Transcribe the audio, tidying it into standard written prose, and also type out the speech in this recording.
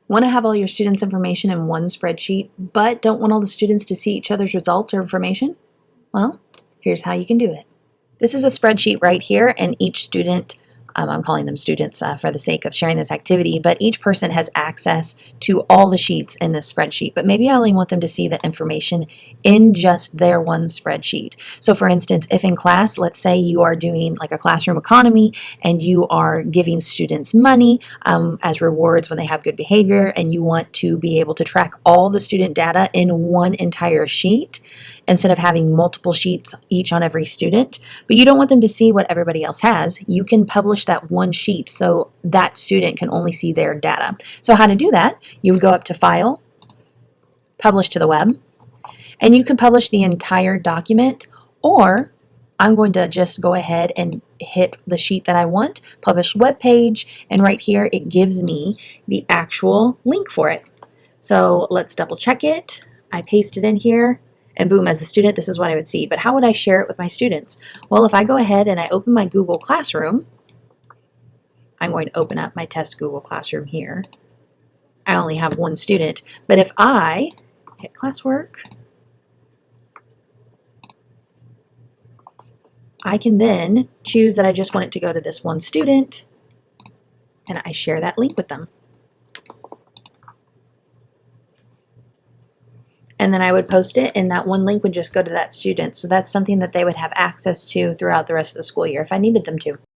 Want to have all your students' information in one spreadsheet, but don't want all the students to see each other's results or information? Well, here's how you can do it. This is a spreadsheet right here, and each student, I'm calling them students for the sake of sharing this activity, but each person has access to all the sheets in this spreadsheet. But maybe I only want them to see the information in just their one spreadsheet. So for instance, if in class, let's say you are doing like a classroom economy and you are giving students money as rewards when they have good behavior, and you want to be able to track all the student data in one entire sheet instead of having multiple sheets each on every student, but you don't want them to see what everybody else has, you can publish that one sheet so that student can only see their data. So how to do that? You would go up to File, Publish to the Web, and you can publish the entire document, or I'm going to just go ahead and hit the sheet that I want, Publish Web Page, and right here it gives me the actual link for it. So let's double check it. I paste it in here, and boom, as a student, this is what I would see. But how would I share it with my students? Well, if I go ahead and I open my Google Classroom, I'm going to open up my test Google Classroom here. I only have one student, but if I hit classwork, I can then choose that I just want it to go to this one student, and I share that link with them. And then I would post it, and that one link would just go to that student. So that's something that they would have access to throughout the rest of the school year if I needed them to.